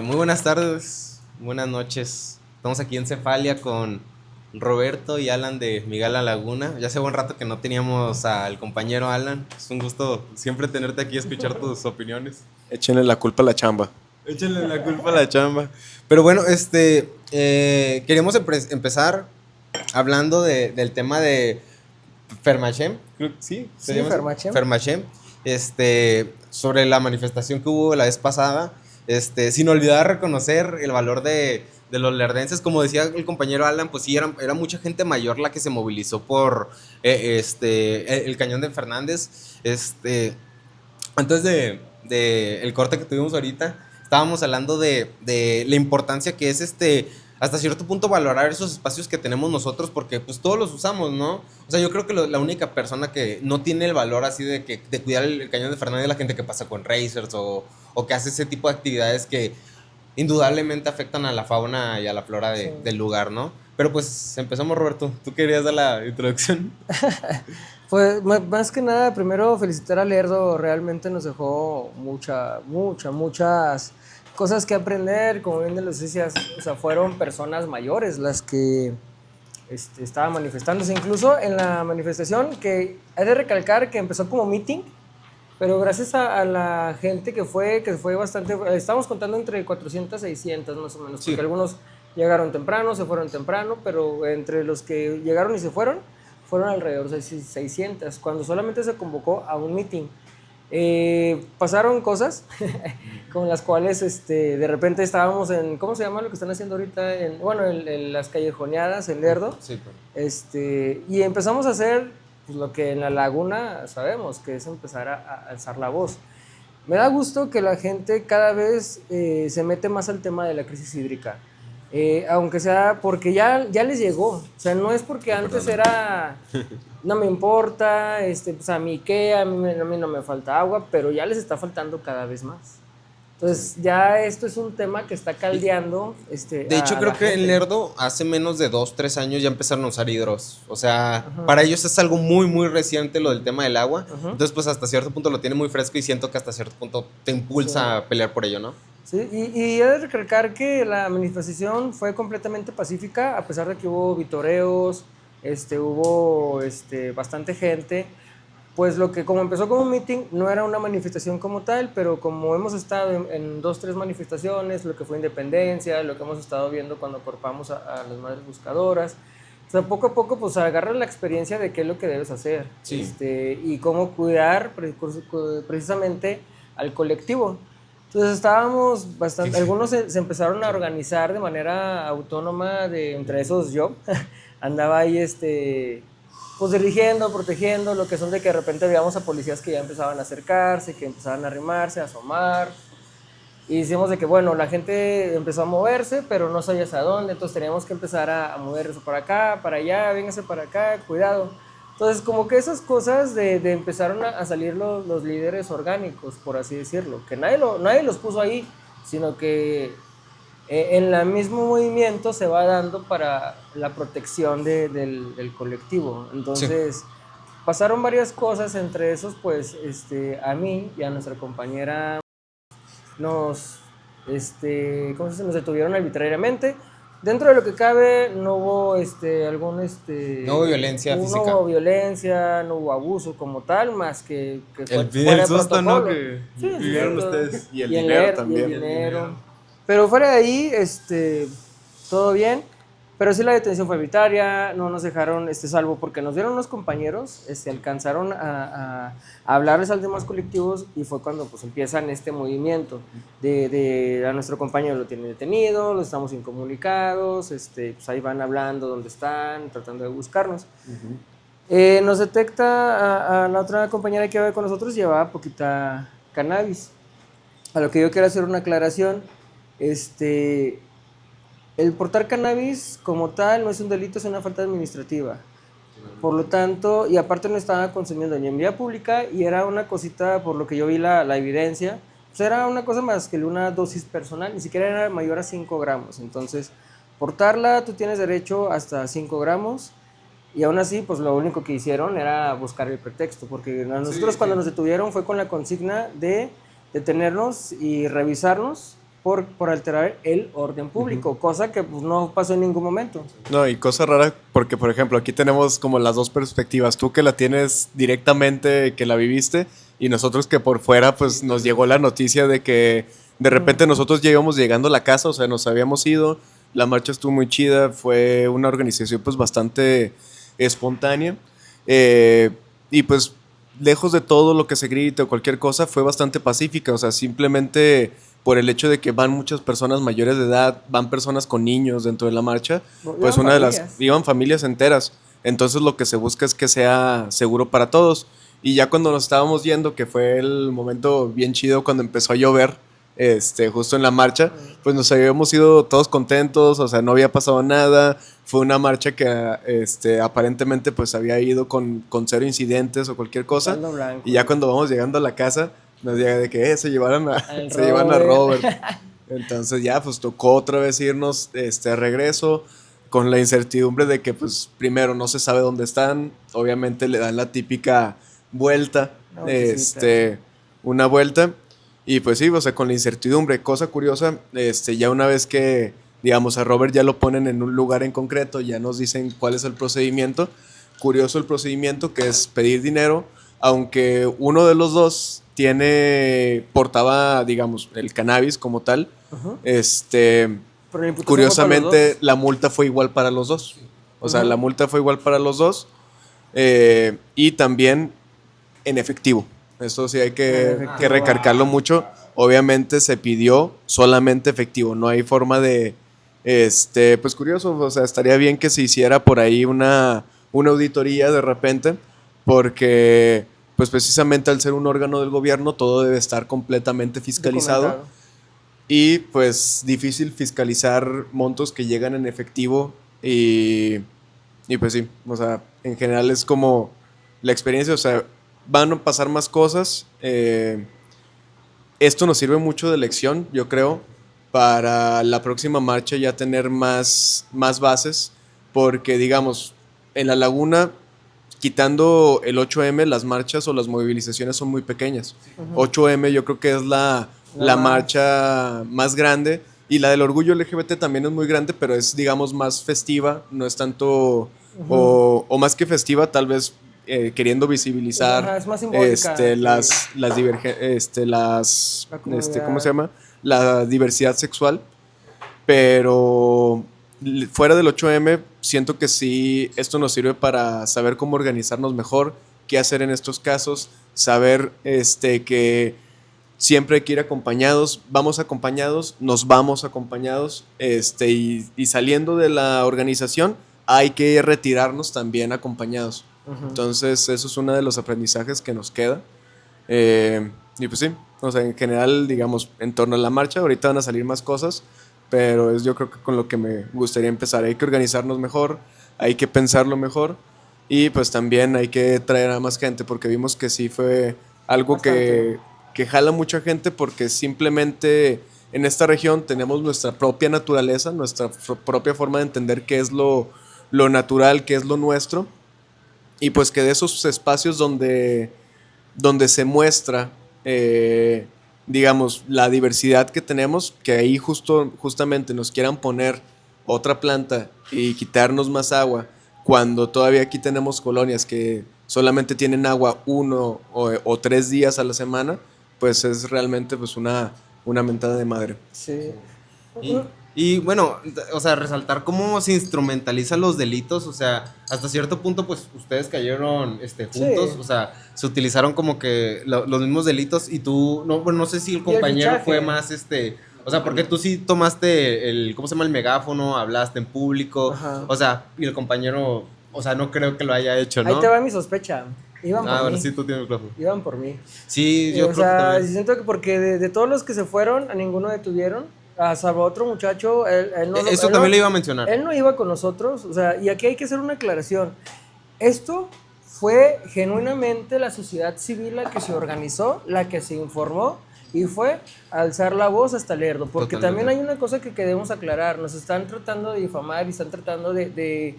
Muy buenas tardes, buenas noches. Estamos aquí en Cefalia con Roberto y Alan de Miguel La Laguna. Ya hace buen rato que no teníamos al compañero Alan. Es un gusto siempre tenerte aquí y escuchar tus opiniones. Échenle la culpa a la chamba. Échenle la culpa a la chamba. Pero bueno, queremos empezar hablando del tema de Fermachem, sí, se Sí, llama así. Fermachem. Fermachem, sobre la manifestación que hubo la vez pasada, sin olvidar reconocer el valor de los lerdenses. Como decía el compañero Alan, pues sí, era mucha gente mayor la que se movilizó por el cañón de Fernández. Antes de el corte que tuvimos ahorita, estábamos hablando de la importancia que es hasta cierto punto valorar esos espacios que tenemos nosotros, porque pues todos los usamos, ¿no? O sea, yo creo que la única persona que no tiene el valor así de cuidar el cañón de Fernández es la gente que pasa con racers o que hace ese tipo de actividades que indudablemente afectan a la fauna y a la flora Sí. del lugar, ¿no? Pero pues empezamos, Roberto. ¿Tú querías dar la introducción? Pues más que nada, primero felicitar a Lerdo, realmente nos dejó muchas cosas que aprender, como bien de los decías, o sea, fueron personas mayores las que estaban manifestándose, incluso en la manifestación, que hay de recalcar que empezó como meeting, pero gracias a la gente que fue bastante, estamos contando entre 400 y 600 más o menos, Sí. porque algunos llegaron temprano, se fueron temprano, pero entre los que llegaron y se fueron alrededor de 600, cuando solamente se convocó a un meeting. Pasaron cosas con las cuales de repente estábamos en, ¿cómo se llama lo que están haciendo ahorita? En las callejoneadas, en Lerdo. Sí, pero... Y empezamos a hacer pues, lo que en la laguna sabemos, que es empezar a alzar la voz. Me da gusto que la gente cada vez se mete más al tema de la crisis hídrica. Aunque sea porque ya les llegó, o sea, no es porque antes era, no me importa, pues a mí qué, a mí no me falta agua, pero ya les está faltando cada vez más. Entonces ya esto es un tema que está caldeando. De hecho, creo que en Lerdo hace menos de 2, 3 años ya empezaron a usar hidros. O sea, para ellos es algo muy, muy reciente lo del tema del agua. Entonces, pues hasta cierto punto lo tiene muy fresco y siento que hasta cierto punto te impulsa a pelear por ello, ¿no? Sí, y he de recalcar que la manifestación fue completamente pacífica, a pesar de que hubo vitoreos, hubo bastante gente. Pues lo que como empezó como un meeting, no era una manifestación como tal, pero como hemos estado en 2, 3 manifestaciones, lo que fue Independencia, lo que hemos estado viendo cuando corpamos a las madres buscadoras, o sea, poco a poco pues agarras la experiencia de qué es lo que debes hacer, Sí. y cómo cuidar precisamente al colectivo. Entonces estábamos bastante, algunos se empezaron a organizar de manera autónoma, entre esos yo, andaba ahí pues dirigiendo, protegiendo, lo que son de que de repente veíamos a policías que ya empezaban a acercarse, que empezaban a arrimarse, a asomar, y decíamos de que bueno, la gente empezó a moverse, pero no sabía hacia dónde, entonces teníamos que empezar a mover eso para acá, para allá, véngase para acá, cuidado. Entonces, como que esas cosas de empezaron a salir los líderes orgánicos, por así decirlo, que nadie los puso ahí, sino que en el mismo movimiento se va dando para la protección del colectivo. Entonces, sí, pasaron varias cosas, entre esos, pues, a mí y a nuestra compañera nos nos detuvieron arbitrariamente. Dentro de lo que cabe, no hubo No hubo violencia física. No hubo violencia, no hubo abuso como tal, más que el susto, ¿no? Que sí, vivieron ustedes. Y el dinero también. Y el dinero. Pero fuera de ahí, todo bien. Pero sí la detención fue arbitraria, no nos dejaron, salvo porque nos vieron unos compañeros, alcanzaron a hablarles a los demás colectivos y fue cuando pues empiezan este movimiento de a nuestro compañero lo tienen detenido, lo estamos incomunicados, pues ahí van hablando dónde están, tratando de buscarnos. Nos detecta a la otra compañera que iba con nosotros, llevaba poquita cannabis. A lo que yo quiero hacer una aclaración, el portar cannabis como tal no es un delito, es una falta administrativa. Por lo tanto, y aparte no estaba consumiendo ni en vía pública y era una cosita, por lo que yo vi la evidencia, pues era una cosa más que una dosis personal, ni siquiera era mayor a 5 gramos. Entonces, portarla, tú tienes derecho hasta 5 gramos y aún así, pues lo único que hicieron era buscar el pretexto, porque nosotros cuando nos detuvieron fue con la consigna de detenernos y revisarnos por alterar el orden público, cosa que pues, no pasó en ningún momento. No, y cosa rara, porque por ejemplo, aquí tenemos como las dos perspectivas. Tú que la tienes directamente, que la viviste, y nosotros que por fuera, pues nos llegó la noticia de que de repente nosotros ya íbamos llegando a la casa, o sea, nos habíamos ido, la marcha estuvo muy chida, fue una organización pues bastante espontánea, y pues lejos de todo lo que se grita o cualquier cosa, fue bastante pacífica, o sea, simplemente por el hecho de que van muchas personas mayores de edad, van personas con niños dentro de la marcha, pues iban familias enteras. Entonces lo que se busca es que sea seguro para todos. Y ya cuando nos estábamos yendo, que fue el momento bien chido cuando empezó a llover, justo en la marcha, pues nos habíamos ido todos contentos, o sea, no había pasado nada. Fue una marcha que aparentemente pues había ido con cero incidentes o cualquier cosa. Y ya cuando vamos llegando a la casa, nos llega de que se llevaron a Robert. Entonces ya pues tocó otra vez irnos a regreso con la incertidumbre de que pues primero no se sabe dónde están, obviamente le dan la típica vuelta, una vuelta, y pues sí, o sea, con la incertidumbre. Cosa curiosa, ya una vez que digamos a Robert ya lo ponen en un lugar en concreto, ya nos dicen cuál es el procedimiento. Curioso el procedimiento, que es pedir dinero, aunque uno de los dos portaba, digamos, el cannabis como tal. Curiosamente la multa fue igual para los dos. O sea, la multa fue igual para los dos, y también en efectivo. Eso sí hay que recargarlo mucho. Obviamente se pidió solamente efectivo, no hay forma de, pues curioso, o sea, estaría bien que se hiciera por ahí una auditoría de repente, porque pues precisamente al ser un órgano del gobierno todo debe estar completamente fiscalizado, y pues difícil fiscalizar montos que llegan en efectivo, y pues sí, o sea, en general es como la experiencia, o sea, van a pasar más cosas. Esto nos sirve mucho de lección, yo creo, para la próxima marcha ya tener más bases, porque digamos, en la laguna, quitando el 8M, las marchas o las movilizaciones son muy pequeñas. 8M yo creo que es la marcha más grande, y la del orgullo LGBT también es muy grande, pero es, digamos, más festiva, no es tanto, o más que festiva, tal vez queriendo visibilizar es más simbólica, ¿cómo se llama? La diversidad sexual. Pero fuera del 8M, siento que sí, esto nos sirve para saber cómo organizarnos mejor, qué hacer en estos casos, saber que siempre hay que ir acompañados, nos vamos acompañados, y saliendo de la organización hay que retirarnos también acompañados. Entonces eso es uno de los aprendizajes que nos queda, y pues sí, o sea, en general, digamos, en torno a la marcha, ahorita van a salir más cosas, pero es yo creo que con lo que me gustaría empezar. Hay que organizarnos mejor, hay que pensarlo mejor, y pues también hay que traer a más gente, porque vimos que sí fue algo que jala mucha gente, porque simplemente en esta región tenemos nuestra propia naturaleza, nuestra propia forma de entender qué es lo natural, qué es lo nuestro, y pues que de esos espacios donde se muestra, digamos, la diversidad que tenemos, que ahí justamente nos quieran poner otra planta y quitarnos más agua, cuando todavía aquí tenemos colonias que solamente tienen agua 1 o 3 días a la semana, pues es realmente pues una mentada de madre. Sí. Y bueno, o sea, resaltar cómo se instrumentalizan los delitos, o sea, hasta cierto punto, pues, ustedes cayeron juntos, Sí. O sea, se utilizaron como que los mismos delitos, y tú, no sé si el compañero fue más, o sea, porque tú sí tomaste ¿cómo se llama? El megáfono, hablaste en público, Ajá. o sea, y el compañero, o sea, no creo que lo haya hecho, ¿no? Ahí te va mi sospecha. Iban por bueno, mí. sí, tú tienes razón. Iban por mí. Sí, yo o creo sea, que también. siento que porque de todos los que se fueron, a ninguno detuvieron. A salvo otro muchacho, él no Eso él también no, le iba a mencionar. Él no iba con nosotros, o sea, y aquí hay que hacer una aclaración. Esto fue genuinamente la sociedad civil la que se organizó, la que se informó, y fue alzar la voz hasta Lerdo. Porque Totalmente. también hay una cosa que debemos aclarar. Nos están tratando de difamar y están tratando de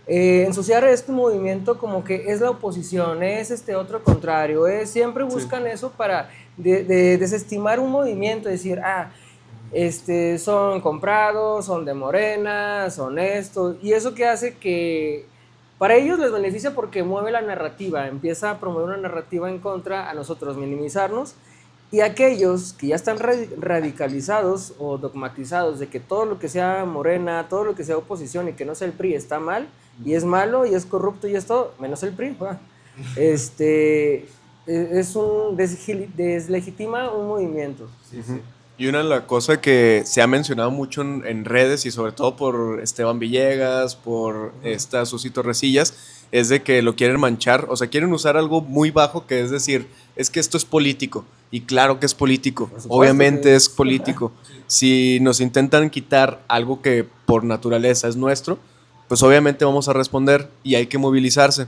ensuciar este movimiento como que es la oposición, es otro contrario. Siempre buscan eso para desestimar un movimiento, decir, son comprados, son de Morena, son esto, y eso que hace que para ellos les beneficia porque mueve la narrativa, empieza a promover una narrativa en contra a nosotros, minimizarnos, y aquellos que ya están radicalizados o dogmatizados de que todo lo que sea Morena, todo lo que sea oposición y que no sea el PRI está mal, y es malo, y es corrupto, y es todo, menos el PRI, deslegitima un movimiento. Sí, sí. Y una de las cosas que se ha mencionado mucho en redes y sobre todo por Esteban Villegas, por esta Susi Torrecillas, es de que lo quieren manchar, o sea, quieren usar algo muy bajo, que es decir, es que esto es político. Y claro que es político, supuesto, obviamente sí. es político. Si nos intentan quitar algo que por naturaleza es nuestro, pues obviamente vamos a responder y hay que movilizarse.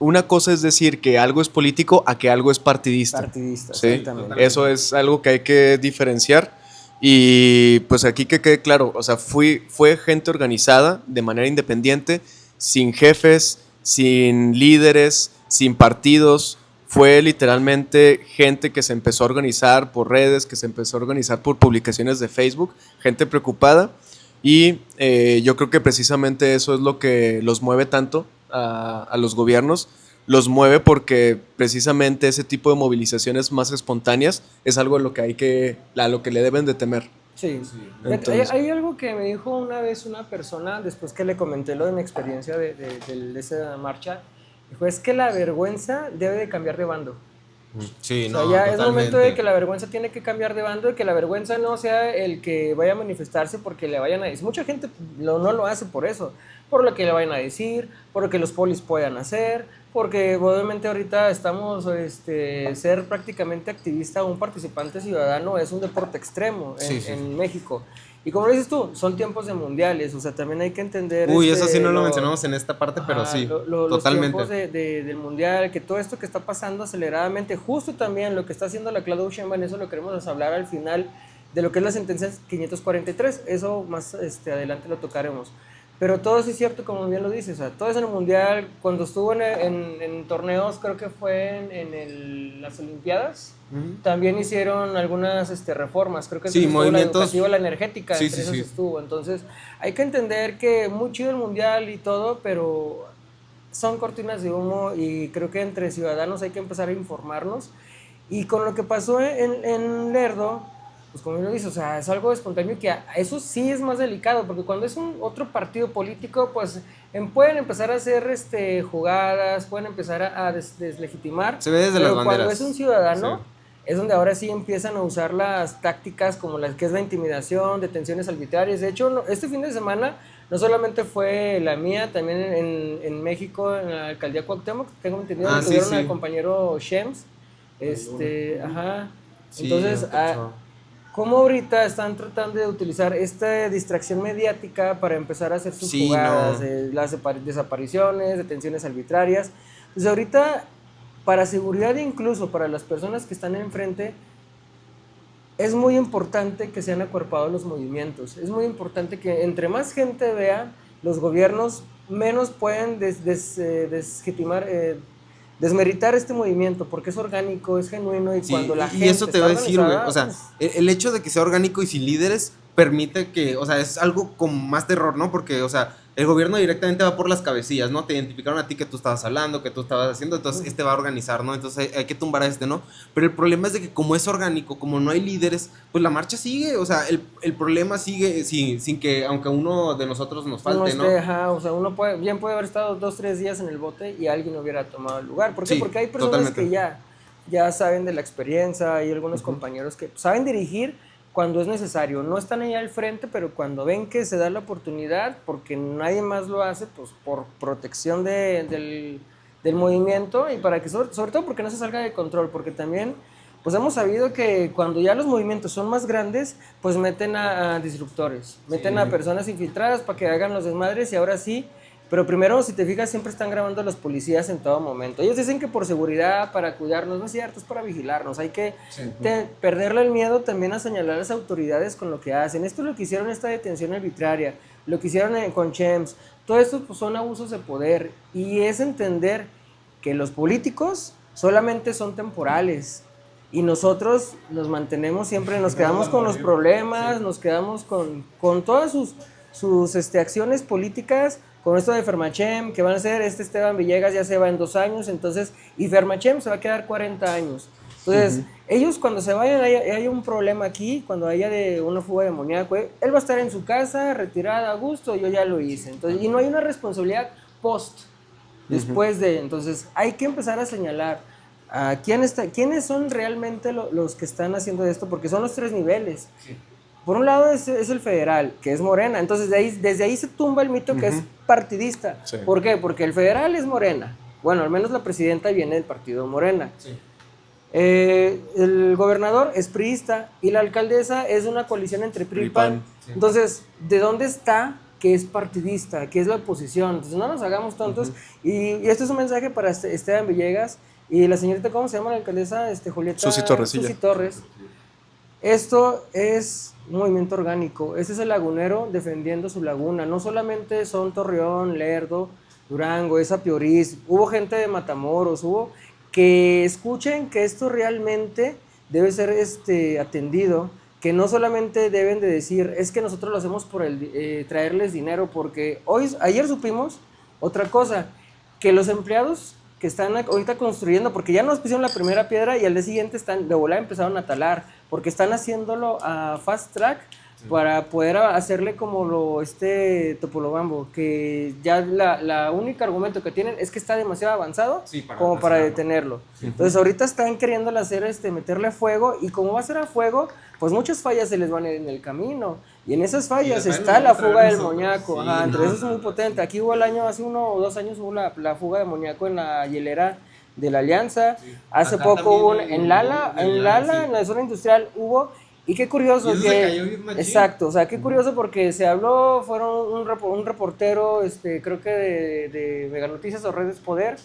Una cosa es decir que algo es político a que algo es partidista. Partidista, ¿sí? exactamente. Eso es algo que hay que diferenciar. Y pues aquí que quede claro, o sea, fue gente organizada de manera independiente, sin jefes, sin líderes, sin partidos. Fue literalmente gente que se empezó a organizar por redes, que se empezó a organizar por publicaciones de Facebook, gente preocupada. Y yo creo que precisamente eso es lo que los mueve tanto a los gobiernos. Los mueve porque precisamente ese tipo de movilizaciones más espontáneas es algo a lo que le deben de temer. Sí. Entonces, Hay algo que me dijo una vez una persona, después que le comenté lo de mi experiencia de esa marcha, dijo, es que la vergüenza debe de cambiar de bando. Sí, O sea, no, ya es momento de totalmente. que la vergüenza tiene que cambiar de bando, de que la vergüenza no sea el que vaya a manifestarse porque le vayan a decir. Mucha gente no lo hace por eso, por lo que le vayan a decir, por lo que los polis puedan hacer, porque obviamente ahorita estamos, ser prácticamente activista o un participante ciudadano es un deporte extremo en México. Y como dices tú, son tiempos de mundiales, o sea, también hay que entender... Uy, eso sí no lo mencionamos en esta parte, pero Ajá, sí, los tiempos totalmente. del mundial, que todo esto que está pasando aceleradamente, justo también lo que está haciendo la Claudia Sheinbaum, eso lo queremos hablar al final de lo que es la sentencia 543, eso más adelante lo tocaremos. Pero todo sí es cierto, como bien lo dices, o sea, todo eso en el mundial, cuando estuvo en torneos, creo que fue las Olimpiadas, también hicieron algunas reformas, creo que Sí, estuvo movimientos. la educativa, la energética, Sí, entre sí, esas sí. estuvo. Entonces, hay que entender que muy chido el mundial y todo, pero son cortinas de humo y creo que entre ciudadanos hay que empezar a informarnos. Y con lo que pasó en Lerdo, pues como lo dice, o sea, es algo espontáneo que eso sí es más delicado, porque cuando es un otro partido político, pues pueden empezar a hacer jugadas, pueden empezar a deslegitimar, Se ve desde pero las banderas. cuando es un ciudadano, Sí. es donde ahora sí empiezan a usar las tácticas como las que es la intimidación, detenciones arbitrarias. De hecho, este fin de semana no solamente fue la mía, también en México, en la alcaldía Cuauhtémoc, tengo entendido, Ah, sí, tuvieron sí. al compañero Shems. Ajá. Sí, Entonces, escucho. ¿cómo ahorita están tratando de utilizar esta distracción mediática para empezar a hacer sus Sí, jugadas, no. las desapariciones, detenciones arbitrarias? Pues ahorita, para seguridad incluso para las personas que están enfrente, es muy importante que sean acuerpados los movimientos. Es muy importante que entre más gente vea, los gobiernos menos pueden desmeritar este movimiento, porque es orgánico, es genuino y Sí, cuando la y gente eso te voy a está decir, güey. organizada, O sea, pues, el hecho de que sea orgánico y sin líderes permite que, o sea, es algo con más terror, ¿no? Porque, o sea, el gobierno directamente va por las cabecillas, ¿no? Te identificaron a ti que tú estabas hablando, que tú estabas haciendo, entonces este va a organizar, ¿no? Entonces hay que tumbar a este, ¿no? Pero el problema es de que como es orgánico, como no hay líderes, pues la marcha sigue, o sea, el problema sigue sin que, aunque uno de nosotros nos falte, ¿no? ajá, o sea, uno bien puede haber estado 2-3 días en el bote y alguien hubiera tomado el lugar. ¿Por qué? Sí, Porque hay personas totalmente. que ya saben de la experiencia, hay algunos compañeros que saben dirigir cuando es necesario. No están ahí al frente, pero cuando ven que se da la oportunidad, porque nadie más lo hace, pues por protección del movimiento y para que, sobre todo porque no se salga de control, porque también pues hemos sabido que cuando ya los movimientos son más grandes, pues meten a disruptores, meten a personas infiltradas para que hagan los desmadres y ahora sí, pero primero, si te fijas, siempre están grabando a los policías en todo momento. Ellos dicen que por seguridad, para cuidarnos, no es cierto, es para vigilarnos. Hay que perderle el miedo también a señalar a las autoridades con lo que hacen. Esto es lo que hicieron esta detención arbitraria, lo que hicieron con Chems. Todo esto pues, son abusos de poder y es entender que los políticos solamente son temporales. y nosotros nos mantenemos siempre, nos quedamos con los problemas, nos quedamos con todas sus acciones políticas, con esto de Fermachem, que van a ser, Esteban Villegas ya se va en 2 años, entonces, y Fermachem se va a quedar 40 años. Entonces, ellos cuando se vayan, hay un problema aquí, cuando haya de una fuga de amoníaco, él va a estar en su casa, retirada, a gusto, yo ya lo hice. Entonces, y no hay una responsabilidad después de, entonces, hay que empezar a señalar a quiénes son realmente los que están haciendo esto, porque son los 3 niveles. Sí. Por un lado es el federal, que es Morena, entonces desde ahí se tumba el mito que es partidista. Sí. ¿Por qué? Porque el federal es Morena. Bueno, al menos la presidenta viene del partido Morena. Sí. El gobernador es priista y la alcaldesa es una coalición entre PRI y PAN. Sí. Entonces, ¿de dónde está que es partidista, que es la oposición? Entonces, no nos hagamos tontos. Y esto es un mensaje para Esteban Villegas y la señorita, ¿cómo se llama la alcaldesa? Julieta Susi Torres. Esto es un movimiento orgánico. Este es el lagunero defendiendo su laguna. No solamente son Torreón, Lerdo, Durango, es Apioriz. Hubo gente de Matamoros, hubo que escuchen que esto realmente debe ser atendido, que no solamente deben de decir, es que nosotros lo hacemos por traerles dinero, porque ayer supimos otra cosa, que los empleados que están ahorita construyendo, porque ya nos pusieron la primera piedra y al día siguiente de volada empezaron a talar, porque están haciéndolo a fast track, para poder hacerle como Topolobambo, que ya la único argumento que tienen es que está demasiado avanzado para detenerlo. Sí. Entonces ahorita están queriendo meterle fuego, y como va a ser a fuego, pues muchas fallas se les van a ir en el camino, y en esas fallas está la fuga del amoníaco. Sí, entre eso es muy potente. Aquí hubo hace 1 o 2 años hubo la fuga de amoníaco en la hielera de la Alianza. Sí. Hace acá poco hubo en Lala, en la zona industrial hubo. Y qué curioso exacto, o sea, qué curioso porque se habló, fueron un reportero, creo que de Mega Noticias o Redes Poder,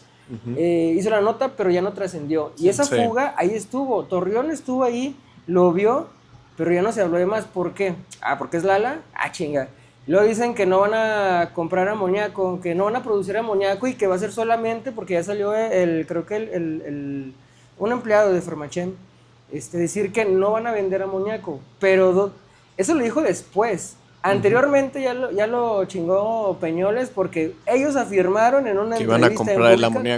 hizo la nota, pero ya no trascendió. Y esa fuga ahí estuvo, Torreón estuvo ahí, lo vio, pero ya no se habló de más. ¿Por qué? Porque es Lala, chinga. Luego dicen que no van a comprar amoníaco, que no van a producir amoníaco y que va a ser solamente porque ya salió creo que un empleado de Fermachem, decir que no van a vender amoníaco, pero eso lo dijo después. Anteriormente ya lo chingó Peñoles, porque ellos afirmaron en una entrevista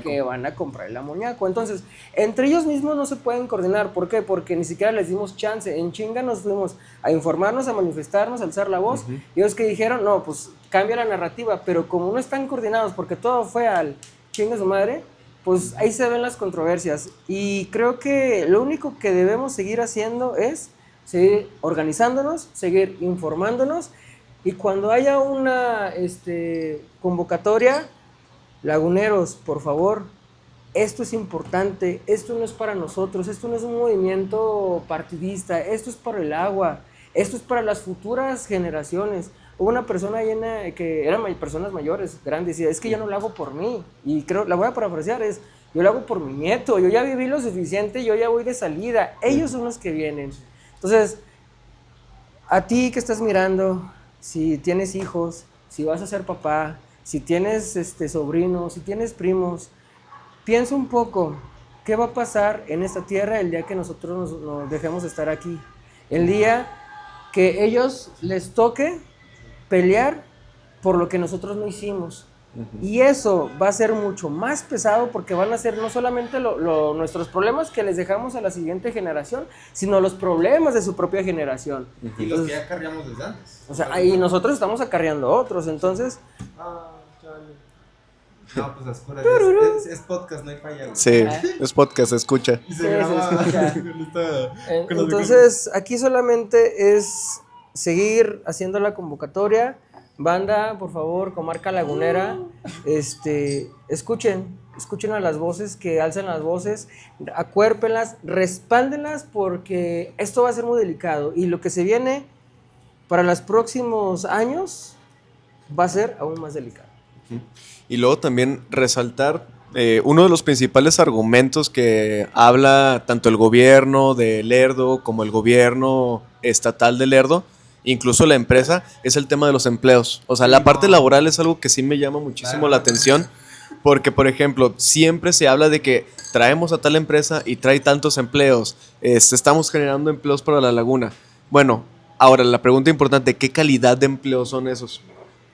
que van a comprar el amoníaco. Entonces, entre ellos mismos no se pueden coordinar. ¿Por qué? Porque ni siquiera les dimos chance. En chinga nos fuimos a informarnos, a manifestarnos, a alzar la voz. Y ellos que dijeron, no, pues cambia la narrativa, pero como no están coordinados porque todo fue al chinga su madre, pues ahí se ven las controversias. Y creo que lo único que debemos seguir haciendo es seguir organizándonos, seguir informándonos, y cuando haya una convocatoria, laguneros, por favor, esto es importante, esto no es para nosotros, esto no es un movimiento partidista, esto es para el agua, esto es para las futuras generaciones. Hubo una persona que eran personas mayores, grandes, y decía, es que yo no lo hago por mí, y creo, la voy a parafrasear, yo lo hago por mi nieto, yo ya viví lo suficiente, yo ya voy de salida, ellos son los que vienen. Entonces, a ti que estás mirando, si tienes hijos, si vas a ser papá, si tienes sobrinos, si tienes primos, piensa un poco, ¿qué va a pasar en esta tierra el día que nosotros nos dejemos de estar aquí? El día que ellos les toque pelear por lo que nosotros no hicimos. Y eso va a ser mucho más pesado, porque van a ser no solamente nuestros problemas que les dejamos a la siguiente generación, sino los problemas de su propia generación. Y los que ya acarreamos desde antes. O sea, y nosotros estamos acarreando otros, entonces... No, pues las curas es podcast, no hay falla. Güey. Sí, es podcast, se escucha. Se escucha. Entonces, aquí solamente es seguir haciendo la convocatoria. Banda, por favor, comarca lagunera, escuchen a las voces que alzan las voces, acuérpenlas, respáldenlas, porque esto va a ser muy delicado, y lo que se viene para los próximos años va a ser aún más delicado. Y luego también resaltar uno de los principales argumentos que habla tanto el gobierno de Lerdo como el gobierno estatal de Lerdo, incluso la empresa, es el tema de los empleos. O sea, la parte laboral es algo que sí me llama muchísimo la atención, Porque, por ejemplo, siempre se habla de que traemos a tal empresa y trae tantos empleos, estamos generando empleos para la laguna. Bueno, ahora la pregunta importante, ¿qué calidad de empleos son esos?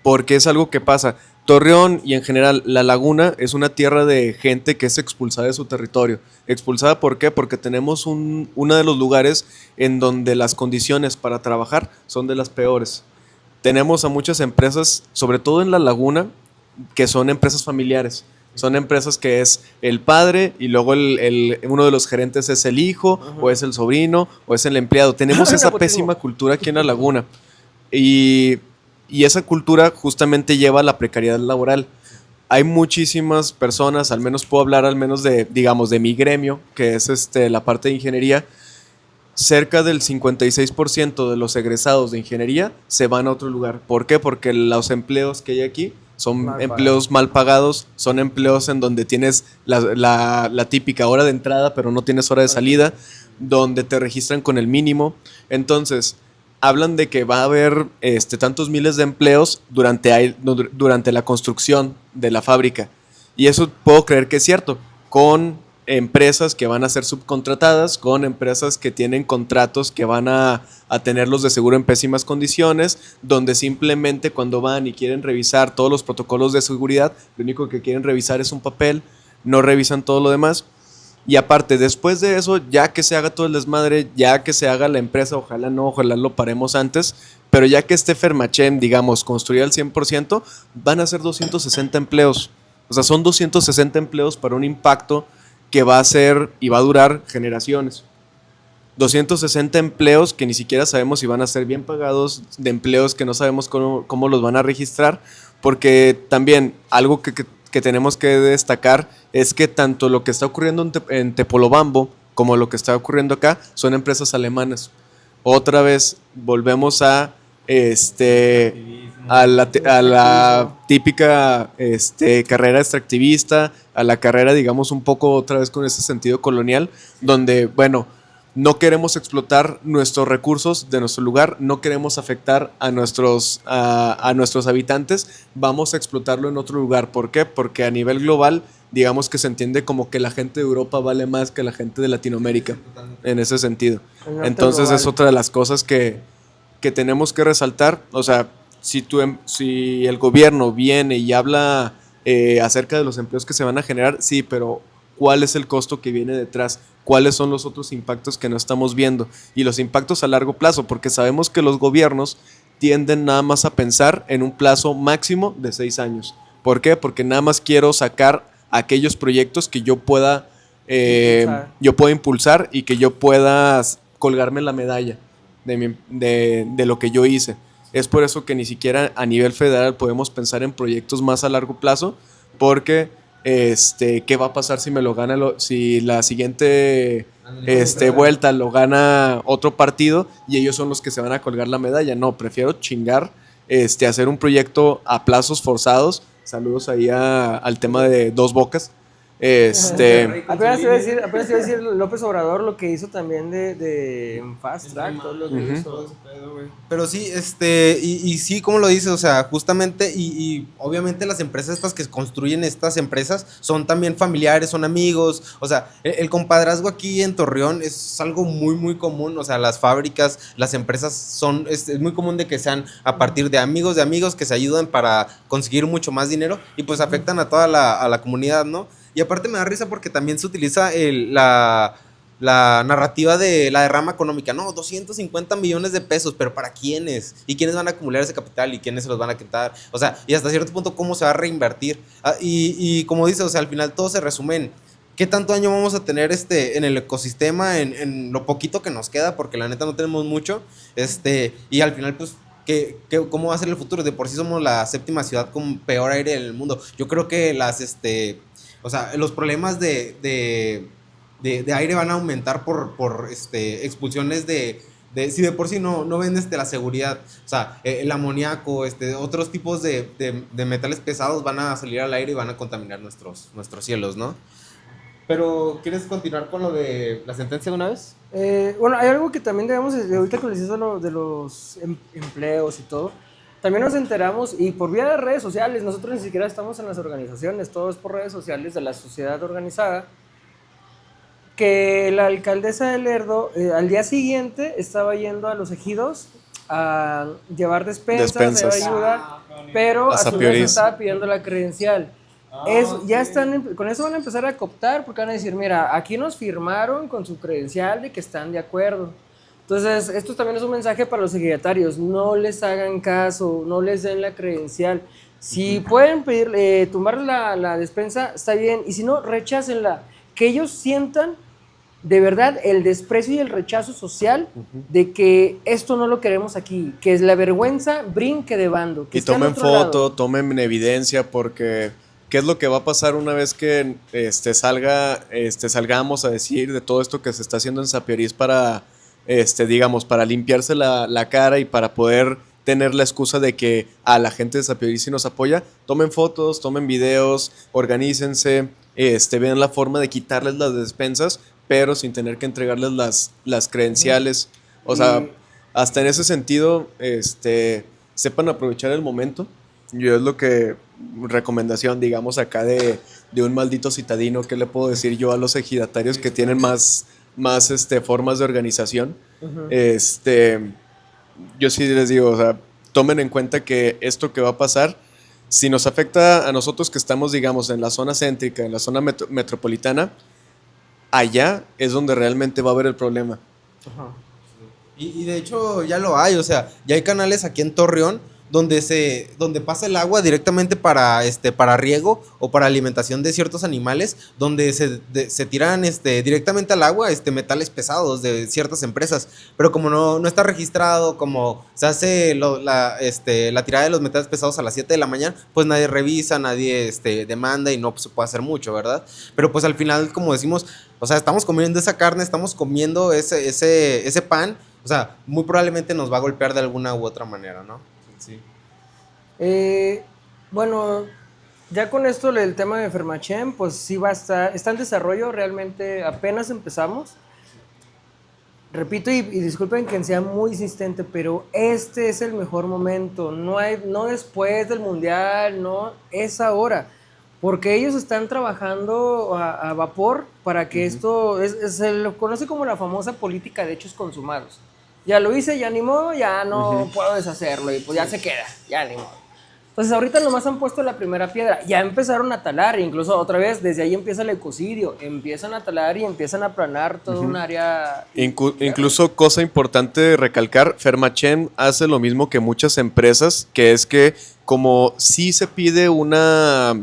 Porque es algo que pasa. Torreón y en general la laguna es una tierra de gente que es expulsada de su territorio. ¿Expulsada por qué? Porque tenemos uno de los lugares en donde las condiciones para trabajar son de las peores. Tenemos a muchas empresas, sobre todo en la laguna, que son empresas familiares. Son empresas que es el padre y luego uno de los gerentes es el hijo, o es el sobrino, o es el empleado. Tenemos esa pésima cultura aquí en la laguna. Y esa cultura justamente lleva a la precariedad laboral. Hay muchísimas personas, al menos puedo hablar al menos de, digamos, de mi gremio, que es la parte de ingeniería. Cerca del 56% de los egresados de ingeniería se van a otro lugar. ¿Por qué? Porque los empleos que hay aquí son empleos mal pagados, son empleos en donde tienes la típica hora de entrada, pero no tienes hora de salida, donde te registran con el mínimo. Entonces, hablan de que va a haber tantos miles de empleos durante la construcción de la fábrica. Y eso puedo creer que es cierto, con empresas que van a ser subcontratadas, con empresas que tienen contratos que van a tenerlos de seguro en pésimas condiciones, donde simplemente cuando van y quieren revisar todos los protocolos de seguridad, lo único que quieren revisar es un papel, no revisan todo lo demás. Y aparte, después de eso, ya que se haga todo el desmadre, ya que se haga la empresa, ojalá lo paremos antes, pero ya que esté Fermachem, digamos, construida al 100%, van a ser 260 empleos. O sea, son 260 empleos para un impacto que va a ser y va a durar generaciones. 260 empleos que ni siquiera sabemos si van a ser bien pagados, de empleos que no sabemos cómo los van a registrar, porque también algo que tenemos que destacar es que tanto lo que está ocurriendo en Tepolobampo como lo que está ocurriendo acá son empresas alemanas. Otra vez volvemos a la típica carrera extractivista, a la carrera, digamos, un poco otra vez con ese sentido colonial, donde, bueno, no queremos explotar nuestros recursos de nuestro lugar, no queremos afectar a nuestros habitantes, vamos a explotarlo en otro lugar. ¿Por qué? Porque a nivel global, digamos que se entiende como que la gente de Europa vale más que la gente de Latinoamérica, en ese sentido. Entonces es otra de las cosas que tenemos que resaltar. O sea, si el gobierno viene y habla acerca de los empleos que se van a generar, sí, pero ¿cuál es el costo que viene detrás? ¿Cuáles son los otros impactos que no estamos viendo? Y los impactos a largo plazo, porque sabemos que los gobiernos tienden nada más a pensar en un plazo máximo de 6 años. ¿Por qué? Porque nada más quiero sacar aquellos proyectos que yo pueda impulsar y que yo pueda colgarme la medalla de lo que yo hice. Es por eso que ni siquiera a nivel federal podemos pensar en proyectos más a largo plazo, porque ¿qué va a pasar si me lo gana si la siguiente vuelta lo gana otro partido y ellos son los que se van a colgar la medalla? No, prefiero chingar, hacer un proyecto a plazos forzados. Saludos ahí al tema de Dos Bocas. Apenas iba a decir López Obrador lo que hizo también de Fast Track, todo lo que hizo. Pero sí, y sí, como lo dices, o sea, justamente, y obviamente las empresas estas que construyen estas empresas son también familiares, son amigos, o sea, el compadrazgo aquí en Torreón es algo muy, muy común, o sea, las fábricas, las empresas es muy común de que sean a partir de amigos que se ayudan para conseguir mucho más dinero y pues afectan a toda la comunidad, ¿no? Y aparte me da risa porque también se utiliza la narrativa de la derrama económica. No, 250 millones de pesos, pero ¿para quiénes? ¿Y quiénes van a acumular ese capital? ¿Y quiénes se los van a quitar? O sea, y hasta cierto punto, ¿cómo se va a reinvertir? Y como dice, o sea, al final todo se resume en qué tanto daño vamos a tener en el ecosistema, en lo poquito que nos queda, porque la neta no tenemos mucho. Y al final, pues, ¿cómo va a ser el futuro? De por sí somos la 7ª ciudad con peor aire del mundo. Yo creo que o sea, los problemas de aire van a aumentar por expulsiones si de por sí no ven la seguridad. O sea, el amoníaco, otros tipos de metales pesados van a salir al aire y van a contaminar nuestros cielos, ¿no? Pero, ¿quieres continuar con lo de la sentencia de una vez? Bueno, hay algo que también debemos, ahorita que les hizo lo de los empleos y todo, También nos enteramos, y por vía de redes sociales, nosotros ni siquiera estamos en las organizaciones, todo es por redes sociales de la sociedad organizada, que la alcaldesa de Lerdo al día siguiente estaba yendo a los ejidos a llevar despensas. De ayuda, pero a su vez estaba pidiendo la credencial. Con eso van a empezar a cooptar, porque van a decir, mira, aquí nos firmaron con su credencial de que están de acuerdo. Entonces, esto también es un mensaje para los ejidatarios, no les hagan caso, no les den la credencial. Si pueden pedir, tumbar la despensa, está bien, y si no, rechácenla. Que ellos sientan de verdad el desprecio y el rechazo social de que esto no lo queremos aquí, que es la vergüenza brinque de bando. Que y tomen foto, tomen evidencia, porque ¿qué es lo que va a pasar una vez que salgamos a decir de todo esto que se está haciendo en Sapiorís para, digamos, para limpiarse la cara y para poder tener la excusa de que a la gente de Sapiorís sí nos apoya? Tomen fotos, tomen videos, organícense, vean la forma de quitarles las despensas, pero sin tener que entregarles las credenciales. O sea, hasta en ese sentido, sepan aprovechar el momento. Yo es lo que, recomendación, digamos, acá de un maldito citadino, ¿qué le puedo decir yo a los ejidatarios que tienen más formas de organización? Yo sí les digo, o sea, tomen en cuenta que esto que va a pasar, si nos afecta a nosotros que estamos, digamos, en la zona céntrica, en la zona metropolitana, allá es donde realmente va a haber el problema. Ajá. Y de hecho ya lo hay, o sea, ya hay canales aquí en Torreón donde pasa el agua directamente para riego o para alimentación de ciertos animales, donde se tiran directamente al agua metales pesados de ciertas empresas, pero como no está registrado, como se hace la tirada de los metales pesados a las 7 de la mañana, pues nadie revisa, nadie demanda y no se puede hacer mucho, ¿verdad? Pero pues al final, como decimos, o sea, estamos comiendo esa carne, estamos comiendo ese pan, o sea, muy probablemente nos va a golpear de alguna u otra manera, ¿no? Sí. Bueno, ya con esto el tema de Fermachem, pues sí está en desarrollo, realmente apenas empezamos. Repito y disculpen que sea muy insistente, pero este es el mejor momento, no después del Mundial, no, es ahora, porque ellos están trabajando a vapor para que esto, se lo conoce como la famosa política de hechos consumados. Ya lo hice, ya ni modo, ya no puedo deshacerlo y pues ya se queda, ya ni modo. Entonces ahorita nomás han puesto la primera piedra, ya empezaron a talar, incluso otra vez desde ahí empieza el ecocidio, empiezan a talar y empiezan a aplanar todo un área. Incluso cosa importante recalcar, Fermachem hace lo mismo que muchas empresas, que es que como sí se pide una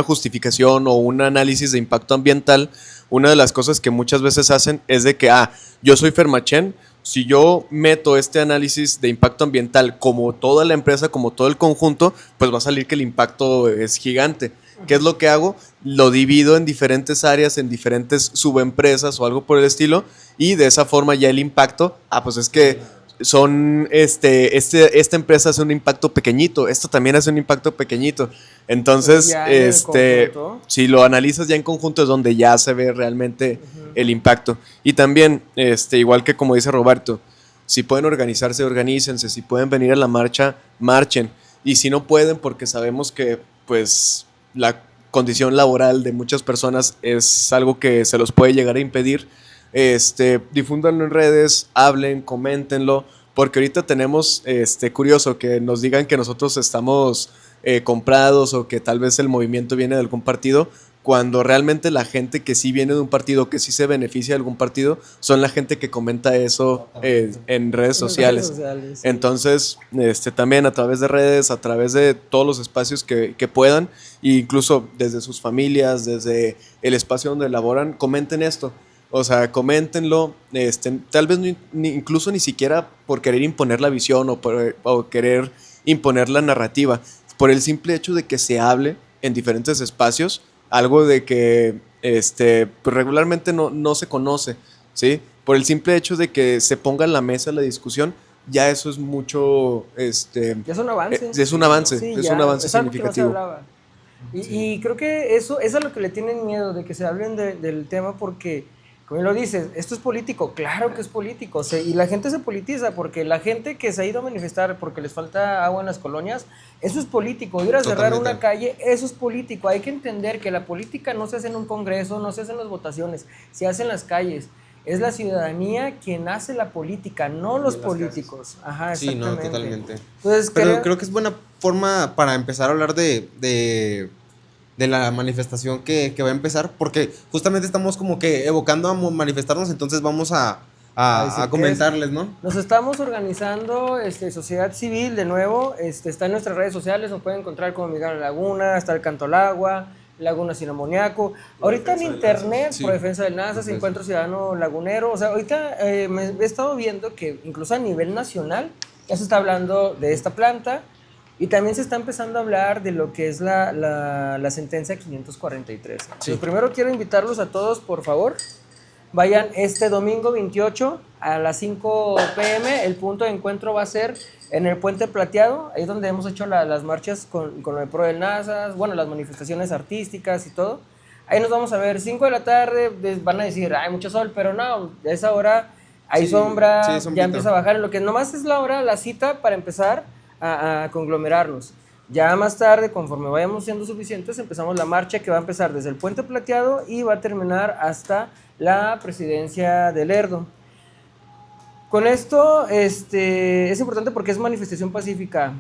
justificación o un análisis de impacto ambiental, una de las cosas que muchas veces hacen es de que, yo soy Fermachem, si yo meto este análisis de impacto ambiental como toda la empresa, como todo el conjunto, pues va a salir que el impacto es gigante. ¿Qué es lo que hago? Lo divido en diferentes áreas, en diferentes subempresas o algo por el estilo, y de esa forma ya el impacto, pues es que son esta empresa hace un impacto pequeñito, esto también hace un impacto pequeñito. Entonces, si lo analizas ya en conjunto es donde ya se ve realmente el impacto. Y también, igual que como dice Roberto, si pueden organizarse, organícense, si pueden venir a la marcha, marchen. Y si no pueden, porque sabemos que pues la condición laboral de muchas personas es algo que se los puede llegar a impedir, difúndanlo en redes, hablen, coméntenlo, porque ahorita tenemos, curioso, que nos digan que nosotros estamos comprados o que tal vez el movimiento viene de algún partido, cuando realmente la gente que sí viene de un partido, que sí se beneficia de algún partido, son la gente que comenta eso en redes sociales. Sí. Entonces, también a través de redes, a través de todos los espacios que puedan, e incluso desde sus familias, desde el espacio donde laboran, comenten esto. O sea, coméntenlo, tal vez incluso ni siquiera por querer imponer la visión o querer imponer la narrativa, por el simple hecho de que se hable en diferentes espacios, algo de que pues regularmente no se conoce, ¿sí? Por el simple hecho de que se ponga en la mesa la discusión, ya eso es mucho, ya es un avance. Es un avance, sí, es un avance significativo. Y creo que eso es a lo que le tienen miedo, de que se hablen del tema, porque como lo dices, esto es político, claro que es político, y la gente se politiza porque la gente que se ha ido a manifestar porque les falta agua en las colonias, eso es político, ir a cerrar Totalmente. una calle, eso es político, hay que entender que la política no se hace en un congreso, no se hace en las votaciones, se hace en las calles, es la ciudadanía quien hace la política, no los políticos. Ajá, Sí, no, exactamente. totalmente. Entonces, Pero creo que es buena forma para empezar a hablar de la manifestación que va a empezar, porque justamente estamos como que evocando a manifestarnos, entonces vamos decir a comentarles, ¿no? Nos estamos organizando, sociedad civil, de nuevo, está en nuestras redes sociales, nos pueden encontrar como Miguel Laguna, está el Canto al Agua, Laguna Sin Amoníaco. Ahorita en internet, Sí. por Defensa del NASA, se Encuentro Ciudadano Lagunero. O sea, ahorita me he estado viendo que incluso a nivel nacional ya se está hablando de esta planta y también se está empezando a hablar de lo que es la sentencia 543. Sí. Primero quiero invitarlos a todos, por favor. Vayan este domingo 28 a las 5 p.m. El punto de encuentro va a ser en el Puente Plateado, ahí donde hemos hecho las marchas con el Pro del NASA, bueno, las manifestaciones artísticas y todo. Ahí nos vamos a ver 5 de la tarde, van a decir, hay mucho sol, pero no, a esa hora hay sombra, sí, ya sombrita. empieza a bajar, en lo que nomás es la hora, la cita para empezar a conglomerarnos. Ya más tarde, conforme vayamos siendo suficientes, empezamos la marcha que va a empezar desde el Puente Plateado y va a terminar hasta la presidencia de Lerdo. Con esto es importante porque es manifestación pacífica.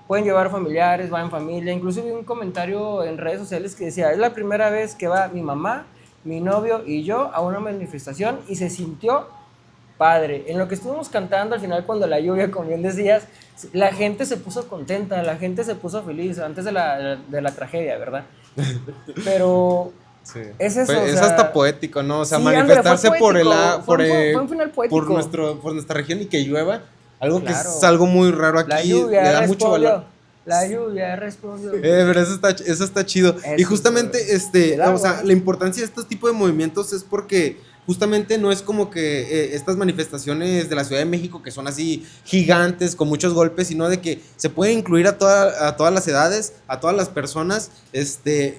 Pueden llevar familiares, va en familia. Incluso vi un comentario en redes sociales que decía, es la primera vez que va mi mamá, mi novio y yo a una manifestación y se sintió padre. En lo que estuvimos cantando al final cuando la lluvia, como bien decías, la gente se puso contenta, la gente se puso feliz antes de la tragedia, ¿verdad? Pero Sí. es eso. Es hasta poético, ¿no? O sea, sí, manifestarse ándale, fue por fue un final poético. por nuestra región y que llueva, algo que Claro. es algo muy raro aquí, La lluvia le da mucho respondió. valor. La lluvia respondió. Pero eso está chido. Eso Y justamente, el agua. o sea, la importancia de estos tipos de movimientos es porque justamente no es como que estas manifestaciones de la Ciudad de México que son así gigantes, con muchos golpes, sino de que se puede incluir a todas las edades, a todas las personas,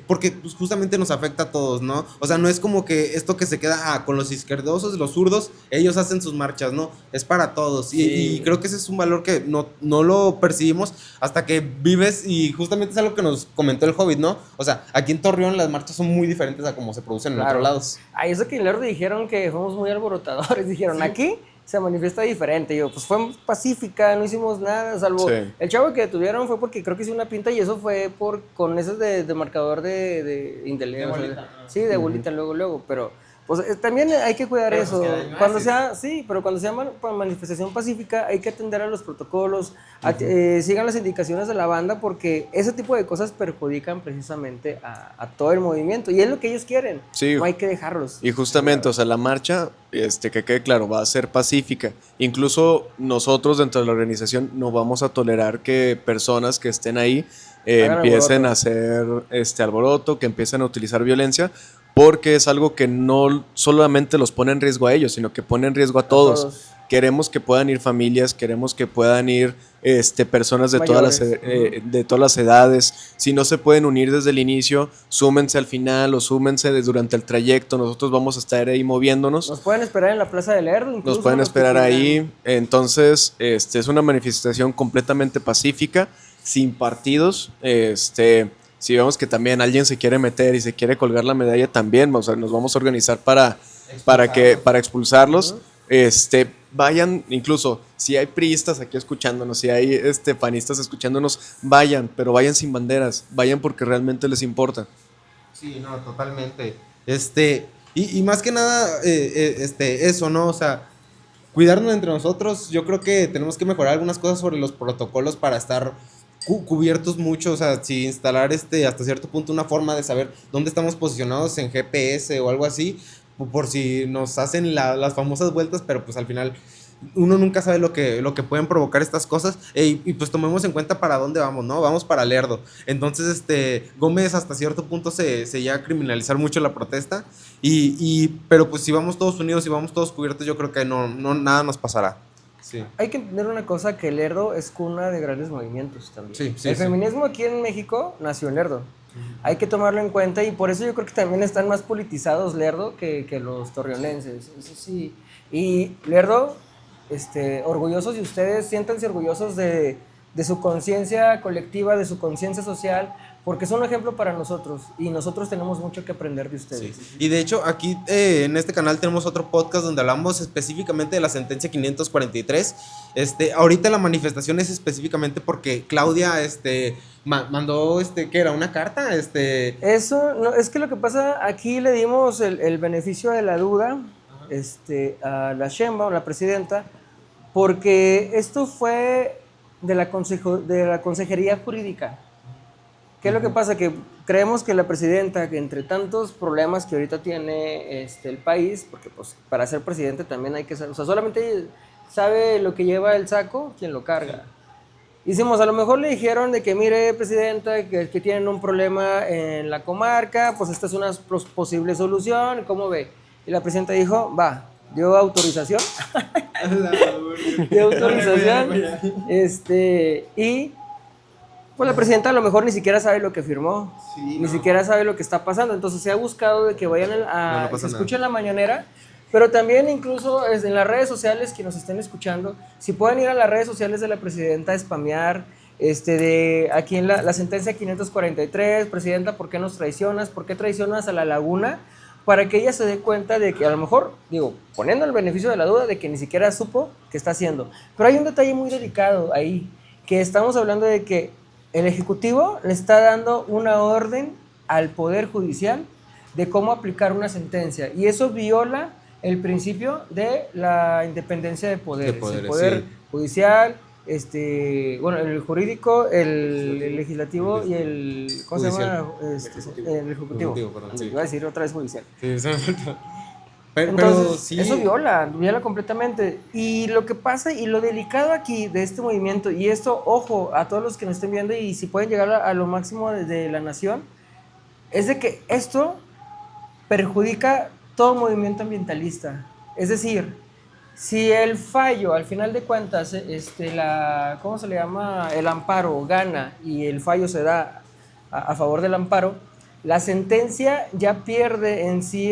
porque pues, justamente nos afecta a todos, ¿no? O sea, no es como que esto que se queda con los izquierdosos, los zurdos, ellos hacen sus marchas, ¿no? Es para todos. Sí. Y creo que ese es un valor que no lo percibimos hasta que vives, y justamente es algo que nos comentó el Hobbit, ¿no? O sea, aquí en Torreón las marchas son muy diferentes a como se producen en otros lados. Ay, eso que en Lerdo dijeron que fuimos muy alborotadores. Dijeron, aquí se manifiesta diferente. Y yo, pues fue pacífica, no hicimos nada, salvo el chavo que detuvieron fue porque creo que hizo una pinta y eso fue con ese de marcador de indeleble. De bolita. Sí, de bolita, luego. Pero pues también hay que cuidar eso. Pues Cuando sea, pero cuando sea manifestación pacífica hay que atender a los protocolos, sigan las indicaciones de la banda porque ese tipo de cosas perjudican precisamente a todo el movimiento y es lo que ellos quieren. Sí. No hay que dejarlos. Y justamente, o sea, la marcha, que quede claro, va a ser pacífica. Incluso nosotros dentro de la organización no vamos a tolerar que personas que estén ahí empiecen a hacer alboroto, que empiecen a utilizar violencia, porque es algo que no solamente los pone en riesgo a ellos, sino que pone en riesgo a todos. Queremos que puedan ir familias, queremos que puedan ir personas de todas las edades. Si no se pueden unir desde el inicio, súmense al final o súmense durante el trayecto. Nosotros vamos a estar ahí moviéndonos. Nos pueden esperar en la Plaza del Lerdo. Nos pueden esperar ahí. Entonces, es una manifestación completamente pacífica, sin partidos. Si vemos que también alguien se quiere meter y se quiere colgar la medalla, también nos vamos a organizar para expulsarlos. Vayan, incluso si hay priistas aquí escuchándonos, si hay panistas escuchándonos, vayan, pero vayan sin banderas, vayan porque realmente les importa. Sí, no, totalmente. Y más que nada, eso, ¿no? O sea, cuidarnos entre nosotros. Yo creo que tenemos que mejorar algunas cosas sobre los protocolos para estar cubiertos mucho, o sea, si instalar hasta cierto punto una forma de saber dónde estamos posicionados en GPS o algo así, por si nos hacen las famosas vueltas, pero pues al final uno nunca sabe lo que pueden provocar estas cosas, y pues tomemos en cuenta para dónde vamos, ¿no? Vamos para Lerdo. Entonces, Gómez hasta cierto punto se llega a criminalizar mucho la protesta, pero pues si vamos todos unidos y vamos todos cubiertos, yo creo que no nada nos pasará. Sí. Hay que entender una cosa, que Lerdo es cuna de grandes movimientos también. Sí, el feminismo aquí en México nació en Lerdo. Hay que tomarlo en cuenta y por eso yo creo que también están más politizados Lerdo que los torreonenses, eso sí. Y Lerdo, orgullosos de ustedes, siéntanse orgullosos de su conciencia colectiva, de su conciencia social, porque es un ejemplo para nosotros y nosotros tenemos mucho que aprender de ustedes. Sí. Y de hecho aquí en este canal tenemos otro podcast donde hablamos específicamente de la sentencia 543. Ahorita la manifestación es específicamente porque Claudia mandó ¿qué era? ¿Una carta? Eso, no, es que lo que pasa, aquí le dimos el beneficio de la duda a la Sheinbaum, la presidenta, porque esto fue de la Consejería Jurídica. ¿Qué es lo que pasa? Que creemos que la presidenta, que entre tantos problemas que ahorita tiene el país, porque pues para ser presidente también hay que saber, o sea, solamente sabe lo que lleva el saco quien lo carga. Hicimos, a lo mejor le dijeron de que mire, presidenta, que tienen un problema en la comarca, pues esta es una posible solución, ¿cómo ve? Y la presidenta dijo, va, dio autorización. Dio autorización. Y pues la presidenta a lo mejor ni siquiera sabe lo que firmó, ni siquiera sabe lo que está pasando, entonces se ha buscado de que vayan se escuchen la mañanera, pero también incluso en las redes sociales que nos estén escuchando, si pueden ir a las redes sociales de la presidenta a spamear, aquí en la sentencia 543, presidenta, ¿por qué nos traicionas? ¿Por qué traicionas a la laguna? Para que ella se dé cuenta de que a lo mejor, poniendo el beneficio de la duda de que ni siquiera supo qué está haciendo, pero hay un detalle muy delicado ahí, que estamos hablando de que el Ejecutivo le está dando una orden al Poder Judicial de cómo aplicar una sentencia. Y eso viola el principio de la independencia de poderes. El Poder Judicial, el jurídico, el legislativo y el... ¿Cómo judicial se llama? El Ejecutivo. Perdón, sí. Iba a decir otra vez judicial. Sí, Entonces, sí. Eso viola completamente. Y lo que pasa y lo delicado aquí de este movimiento, y esto, ojo, a todos los que nos estén viendo y si pueden llegar a lo máximo de la nación, es de que esto perjudica todo movimiento ambientalista. Es decir, si el fallo, al final de cuentas, ¿cómo se le llama? El amparo gana y el fallo se da a favor del amparo, la sentencia ya pierde en sí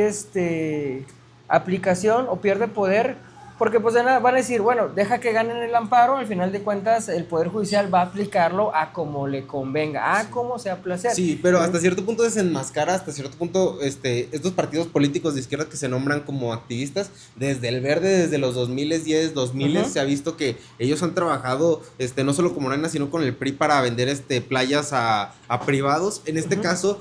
aplicación o pierde poder, porque pues van a decir, bueno, deja que ganen el amparo, al final de cuentas el Poder Judicial va a aplicarlo a como le convenga, a como sea placer. Sí, pero hasta cierto punto desenmascara, hasta cierto punto estos partidos políticos de izquierda que se nombran como activistas, desde el Verde, desde los 2010, 2000 se ha visto que ellos han trabajado no solo con Morena, sino con el PRI para vender playas a privados. En este caso,